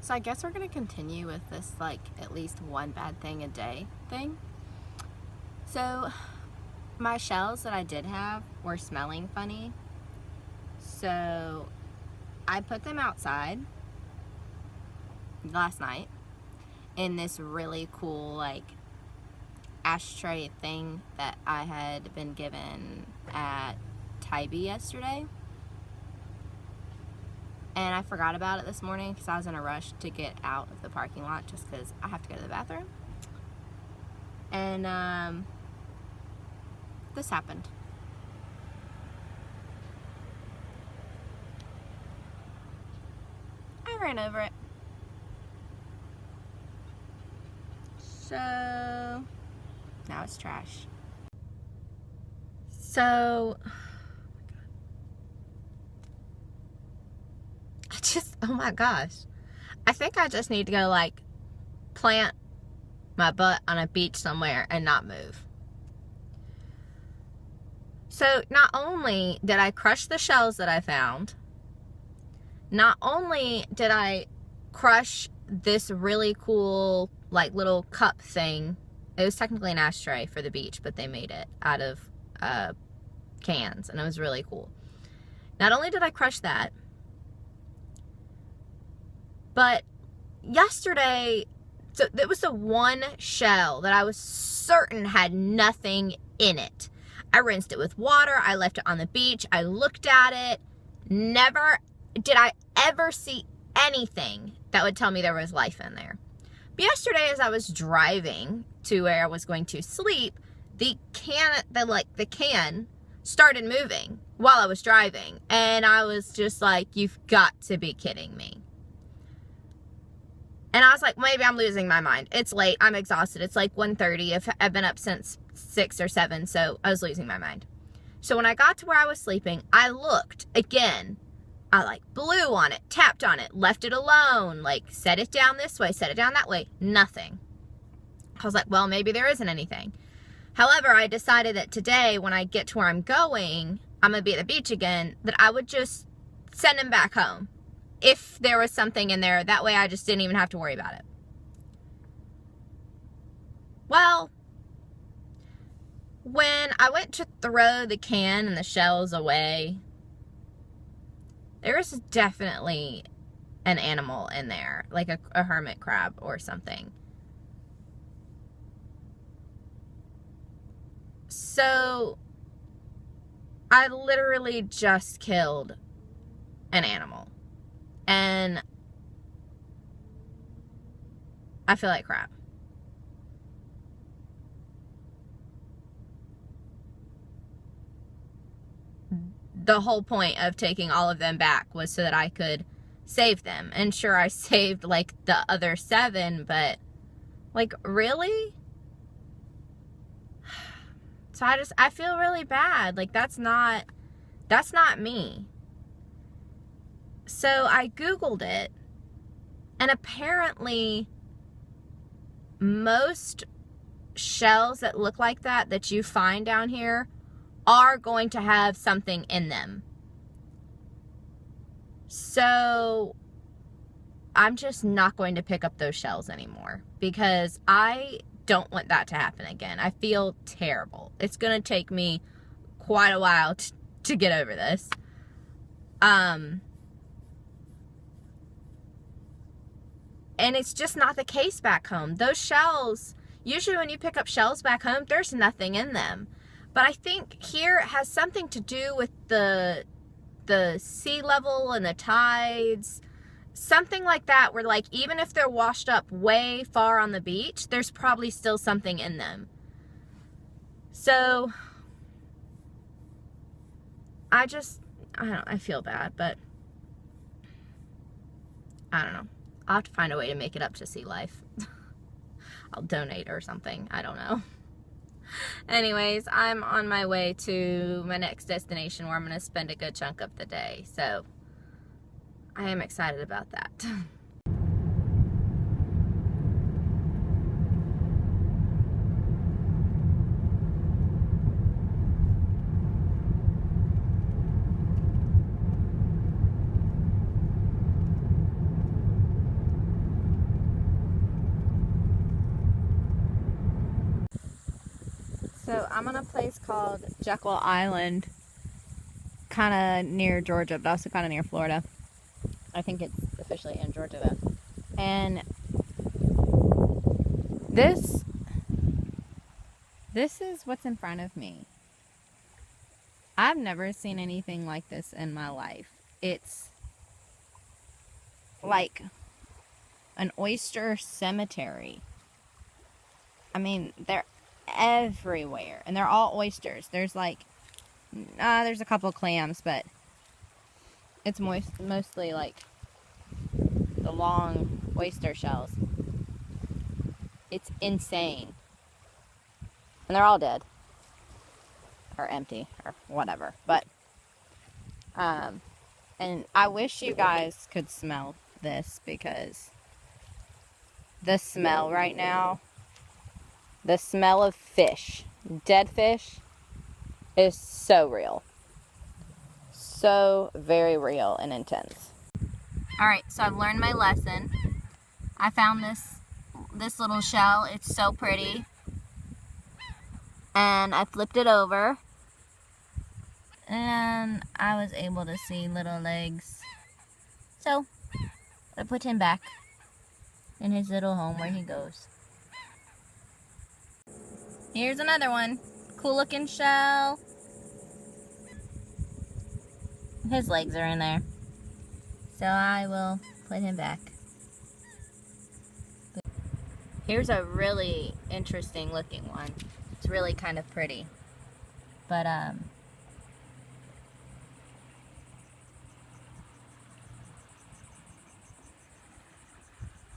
So I guess we're going to continue with this, like, at least one bad thing a day thing. So my shells that I did have were smelling funny. So I put them outside last night in this really cool, like, ashtray thing that I had been given at Tybee yesterday. And I forgot about it this morning because I was in a rush to get out of the parking lot just because I have to go to the bathroom. And this happened. I ran over it. So now it's trash. So oh my gosh, I think I just need to go, like, plant my butt on a beach somewhere and not move. So not only did I crush the shells that I found, not only did I crush this really cool, like, little cup thing. It was technically an ashtray for the beach, but they made it out of cans, and it was really cool. Not only did I crush that, but yesterday, so it was the one shell that I was certain had nothing in it. I rinsed it with water. I left it on the beach. I looked at it. Never did I ever see anything that would tell me there was life in there. But yesterday, as I was driving to where I was going to sleep, the can started moving while I was driving. And I was just like, you've got to be kidding me. And I was like, maybe I'm losing my mind. It's late. I'm exhausted. It's like 1:30. I've been up since 6 or 7, so I was losing my mind. So when I got to where I was sleeping, I looked again. I, like, blew on it, tapped on it, left it alone, like, set it down this way, set it down that way. Nothing. I was like, well, maybe there isn't anything. However, I decided that today, when I get to where I'm going, I'm going to be at the beach again, that I would just send him back home. If there was something in there, that way I just didn't even have to worry about it. Well, when I went to throw the can and the shells away, there was definitely an animal in there, like a hermit crab or something. So I literally just killed an animal. And I feel like crap. The whole point of taking all of them back was so that I could save them. And sure, I saved, like, the other 7, but, like, really? So I feel really bad. Like, that's not me. So I Googled it, and apparently most shells that look like that you find down here are going to have something in them. So I'm just not going to pick up those shells anymore because I don't want that to happen again. I feel terrible. It's going to take me quite a while to get over this. And it's just not the case back home. Those shells, usually when you pick up shells back home, there's nothing in them. But I think here it has something to do with the sea level and the tides. Something like that where, like, even if they're washed up way far on the beach, there's probably still something in them. So I don't know, I feel bad, but I don't know. I'll have to find a way to make it up to sea life. I'll donate or something. I don't know. Anyways, I'm on my way to my next destination where I'm going to spend a good chunk of the day. So I am excited about that. I'm on a place called Jekyll Island, kind of near Georgia, but also kind of near Florida. I think it's officially in Georgia though. And this is what's in front of me. I've never seen anything like this in my life. It's like an oyster cemetery. I mean, they're everywhere, and they're all oysters. There's like, there's a couple clams, but it's mostly like the long oyster shells. It's insane. And they're all dead. Or empty, or whatever. But, and I wish you guys could smell this, because the smell right now, the smell of fish, dead fish, is so real. So very real and intense. Alright, so I've learned my lesson. I found this little shell. It's so pretty. And I flipped it over. And I was able to see little legs. So, I put him back in his little home where he goes. Here's another one. Cool looking shell. His legs are in there. So I will put him back. Here's a really interesting looking one. It's really kind of pretty. But,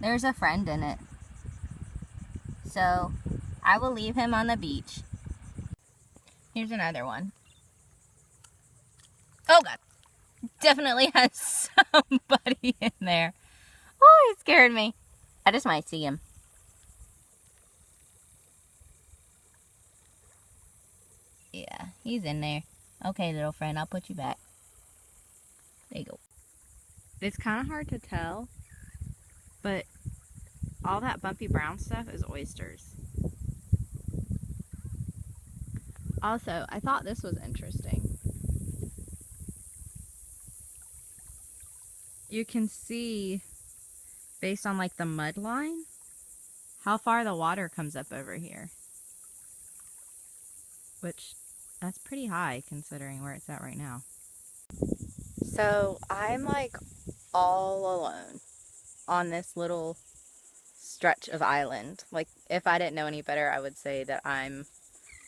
there's a friend in it. So, I will leave him on the beach. Here's another one. Oh God. Definitely has somebody in there. Oh, he scared me. I just might see him. Yeah, he's in there. Okay, little friend, I'll put you back. There you go. It's kind of hard to tell, but all that bumpy brown stuff is oysters. Also, I thought this was interesting. You can see, based on like the mud line, how far the water comes up over here. Which, that's pretty high considering where it's at right now. So, I'm like all alone on this little stretch of island. Like, if I didn't know any better, I would say that I'm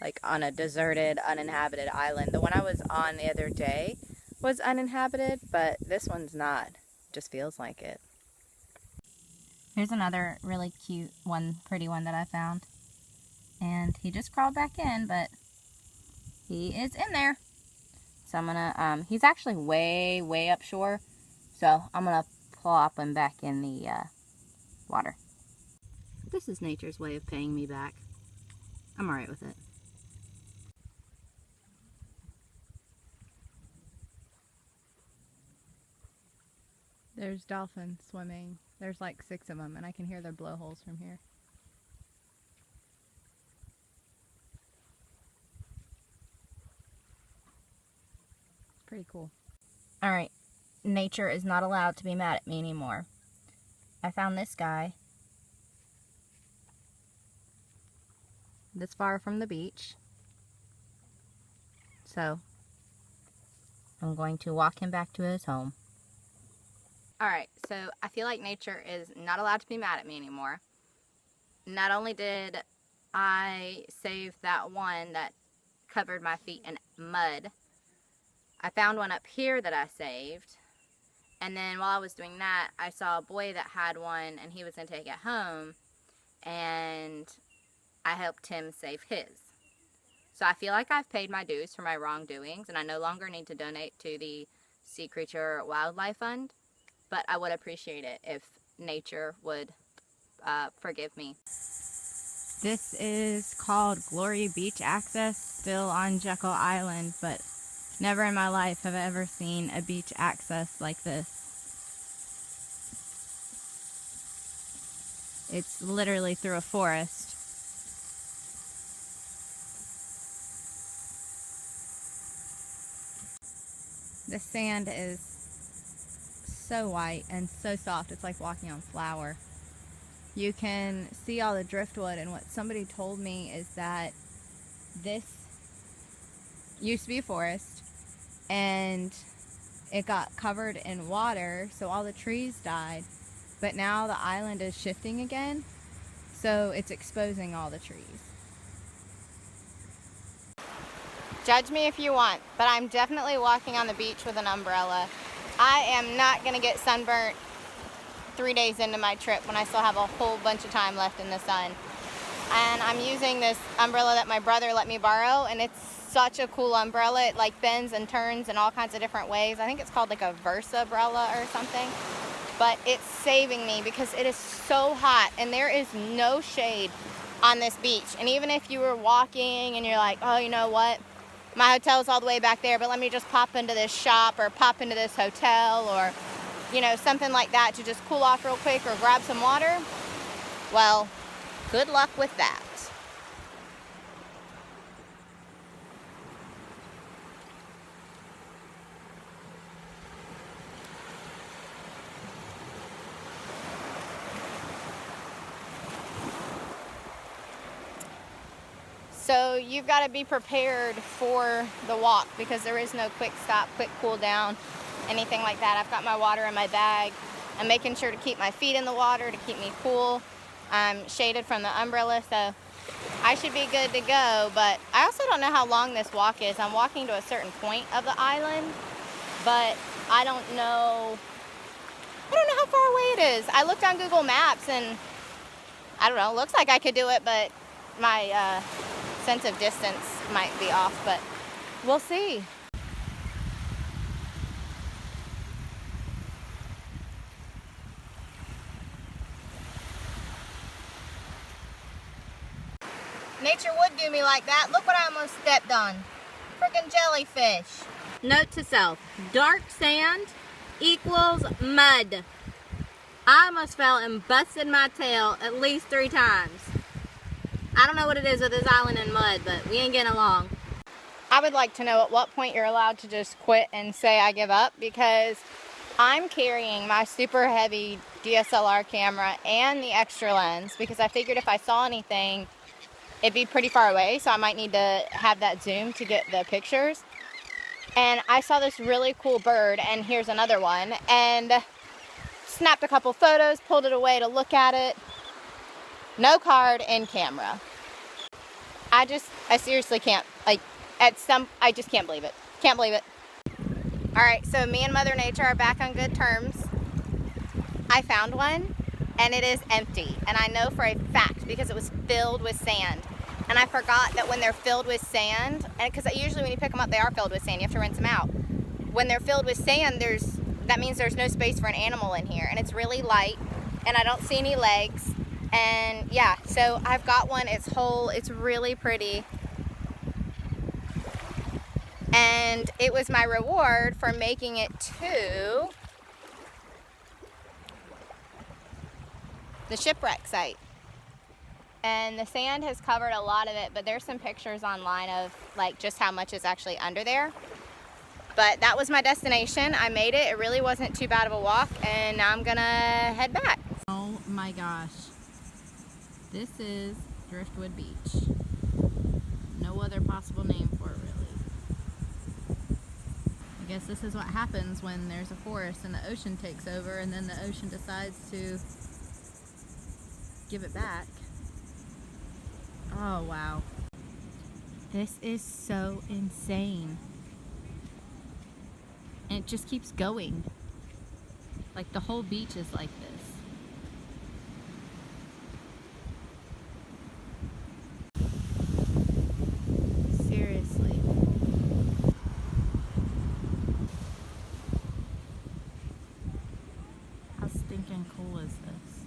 like on a deserted, uninhabited island. The one I was on the other day was uninhabited, but this one's not. Just feels like it. Here's another really cute one, pretty one that I found. And he just crawled back in, but he is in there. So I'm gonna, he's actually way, way up shore. So I'm gonna plop him back in the water. This is nature's way of paying me back. I'm alright with it. There's dolphins swimming. There's like 6 of them, and I can hear their blowholes from here. It's pretty cool. Alright, nature is not allowed to be mad at me anymore. I found this guy this far from the beach. So, I'm going to walk him back to his home. Alright, so I feel like nature is not allowed to be mad at me anymore. Not only did I save that one that covered my feet in mud, I found one up here that I saved. And then while I was doing that, I saw a boy that had one and he was going to take it home. And I helped him save his. So I feel like I've paid my dues for my wrongdoings, and I no longer need to donate to the Sea Creature Wildlife Fund. But I would appreciate it if nature would forgive me. This is called Glory Beach Access, still on Jekyll Island, but never in my life have I ever seen a beach access like this. It's literally through a forest. The sand is so white and so soft. It's like walking on flour. You can see all the driftwood, and what somebody told me is that this used to be a forest and it got covered in water, so all the trees died, but now the island is shifting again, so it's exposing all the trees. Judge me if you want, but I'm definitely walking on the beach with an umbrella. I am not going to get sunburnt 3 days into my trip when I still have a whole bunch of time left in the sun. And I'm using this umbrella that my brother let me borrow, and it's such a cool umbrella. It like bends and turns in all kinds of different ways. I think it's called like a Versa umbrella or something. But it's saving me because it is so hot and there is no shade on this beach. And even if you were walking and you're like, oh, you know what? My hotel's all the way back there, but let me just pop into this shop or pop into this hotel or, you know, something like that to just cool off real quick or grab some water. Well, good luck with that. So you've got to be prepared for the walk because there is no quick stop, quick cool down, anything like that. I've got my water in my bag. I'm making sure to keep my feet in the water to keep me cool. I'm shaded from the umbrella, so I should be good to go. But I also don't know how long this walk is. I'm walking to a certain point of the island, but I don't know how far away it is. I looked on Google Maps and I don't know, looks like I could do it, but my sense of distance might be off, but we'll see. Nature would do me like that. Look what I almost stepped on. Freaking jellyfish. Note to self, dark sand equals mud. I almost fell and busted my tail at least 3 times. I don't know what it is with this island and mud, but we ain't getting along. I would like to know at what point you're allowed to just quit and say I give up, because I'm carrying my super heavy DSLR camera and the extra lens because I figured if I saw anything, it'd be pretty far away, so I might need to have that zoom to get the pictures. And I saw this really cool bird, and here's another one, and snapped a couple photos, pulled it away to look at it. No card in camera. I seriously can't, I just can't believe it. Can't believe it. All right, so me and Mother Nature are back on good terms. I found one, and it is empty. And I know for a fact because it was filled with sand. And I forgot that when they're filled with sand, and because usually when you pick them up, they are filled with sand. You have to rinse them out. When they're filled with sand, that means there's no space for an animal in here. And it's really light, and I don't see any legs. And yeah, so I've got one. It's whole. It's really pretty. And it was my reward for making it to the shipwreck site. And the sand has covered a lot of it, but there's some pictures online of like just how much is actually under there. But that was my destination. I made it. It really wasn't too bad of a walk, and now I'm gonna head back. Oh my gosh. This is Driftwood Beach. No other possible name for it, really. I guess this is what happens when there's a forest and the ocean takes over, and then the ocean decides to give it back. Oh, wow. This is so insane. And it just keeps going. Like, the whole beach is like this. Seriously. How stinking cool is this?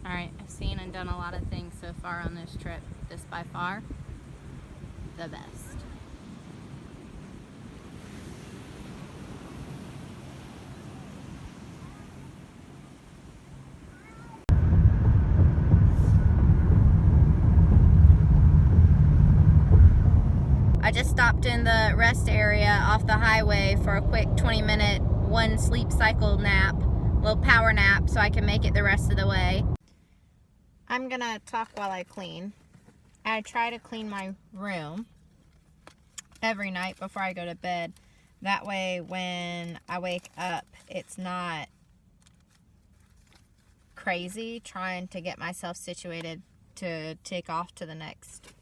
Alright, I've seen and done a lot of things so far on this trip. This by far the best. I just stopped in the rest area off the highway for a quick 20-minute one sleep cycle nap, little power nap, so I can make it the rest of the way. I'm gonna talk while I clean. I try to clean my room every night before I go to bed. That way when I wake up, it's not crazy trying to get myself situated to take off to the next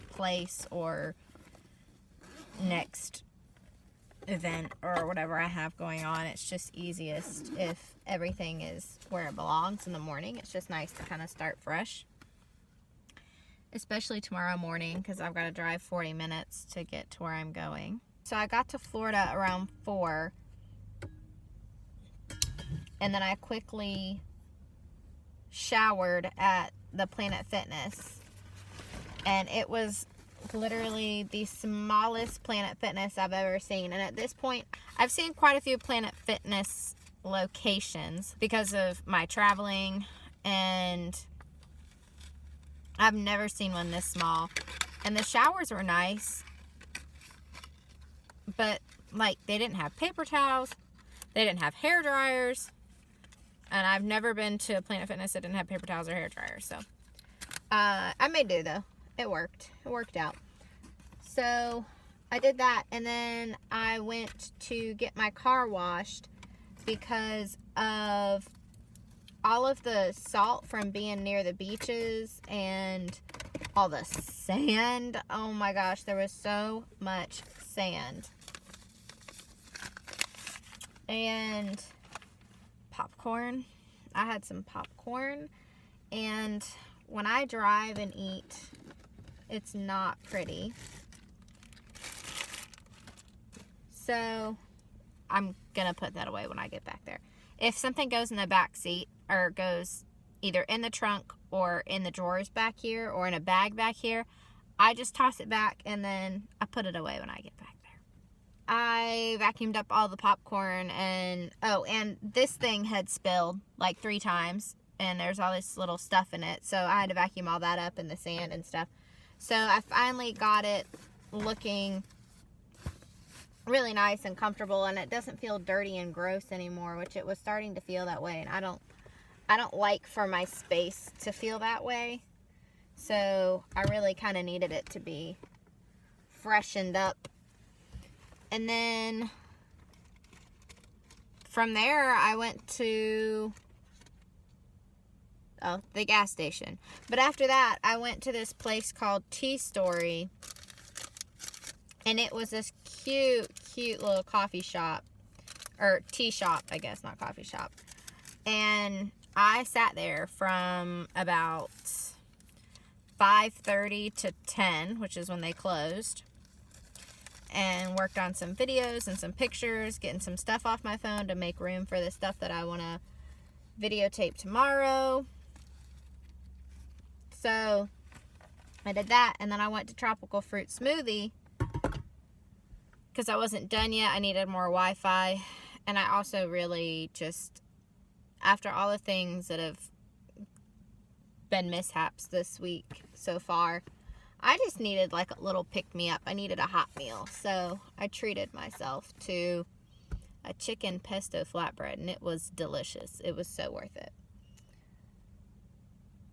place or next event or whatever I have going on. It's just easiest if everything is where it belongs in the morning. It's just nice to kind of start fresh, especially tomorrow morning because I've got to drive 40 minutes to get to where I'm going. So I got to Florida around 4, and then I quickly showered at the Planet Fitness, and it was literally the smallest Planet Fitness I've ever seen. And at this point, I've seen quite a few Planet Fitness locations because of my traveling, and I've never seen one this small. And the showers were nice, but like they didn't have paper towels, they didn't have hair dryers, and I've never been to a Planet Fitness that didn't have paper towels or hair dryers. So I made do though. It worked out. So I did that, and then I went to get my car washed because of all of the salt from being near the beaches and all the sand. Oh my gosh, there was so much sand. And popcorn. I had some popcorn, and when I drive and eat, it's not pretty. So I'm gonna put that away when I get back there. If something goes in the back seat or goes either in the trunk or in the drawers back here or in a bag back here, I just toss it back and then I put it away when I get back there. I vacuumed up all the popcorn, and this thing had spilled like 3 times, and there's all this little stuff in it, so I had to vacuum all that up in the sand and stuff. So I finally got it looking really nice and comfortable, and it doesn't feel dirty and gross anymore, which it was starting to feel that way, and I don't like for my space to feel that way. So I really kind of needed it to be freshened up. And then from there I went to the gas station. But after that, I went to this place called Tea Story, and it was this cute little coffee shop, or tea shop, I guess, not coffee shop. And I sat there from about 5:30 to 10, which is when they closed, and worked on some videos and some pictures, getting some stuff off my phone to make room for the stuff that I want to videotape tomorrow. So I did that, and then I went to Tropical Fruit Smoothie because I wasn't done yet. I needed more Wi-Fi, and I also really just, after all the things that have been mishaps this week so far, I just needed like a little pick-me-up. I needed a hot meal, so I treated myself to a chicken pesto flatbread, and it was delicious. It was so worth it.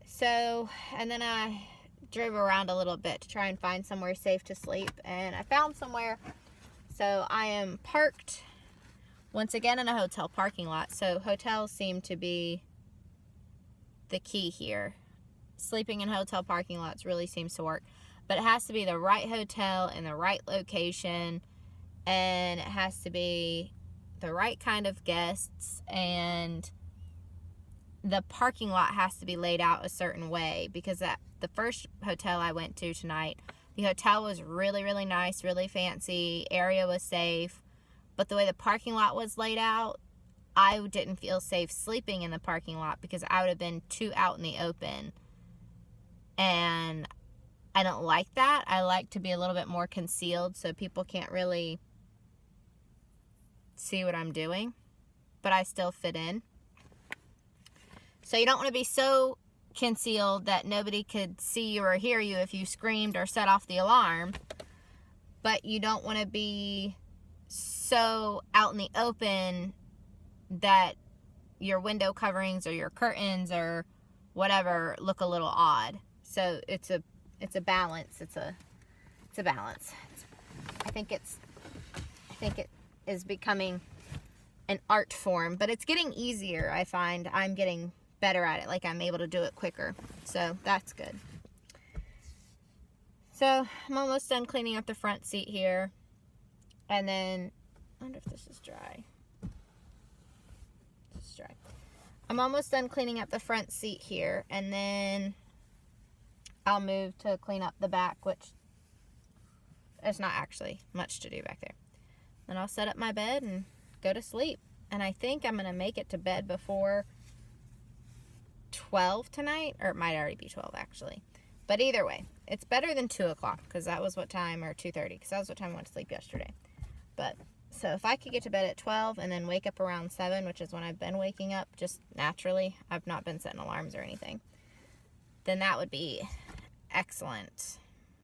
So, and then I drove around a little bit to try and find somewhere safe to sleep, and I found somewhere. So I am parked once again in a hotel parking lot. So hotels seem to be the key here. Sleeping in hotel parking lots really seems to work, but it has to be the right hotel in the right location, and it has to be the right kind of guests, and the parking lot has to be laid out a certain way, because at the first hotel I went to tonight, the hotel was really, really nice, really fancy, area was safe, but the way the parking lot was laid out, I didn't feel safe sleeping in the parking lot because I would have been too out in the open, and I don't like that. I like to be a little bit more concealed so people can't really see what I'm doing, but I still fit in. So you don't want to be so concealed that nobody could see you or hear you if you screamed or set off the alarm, but you don't want to be so out in the open that your window coverings or your curtains or whatever look a little odd. So it's a balance. It's a balance. I think it is becoming an art form, but it's getting easier. I find I'm getting better at it. Like, I'm able to do it quicker. So that's good. So I'm almost done cleaning up the front seat here. And then, I wonder if this is dry. This is dry. I'm almost done cleaning up the front seat here. And then I'll move to clean up the back, which there's not actually much to do back there. Then I'll set up my bed and go to sleep. And I think I'm going to make it to bed before 12 tonight, or it might already be 12 actually. But either way, it's better than 2 o'clock, because that was what time, or 2:30, because that was what time I went to sleep yesterday. But, so if I could get to bed at 12 and then wake up around 7, which is when I've been waking up just naturally, I've not been setting alarms or anything, then that would be excellent.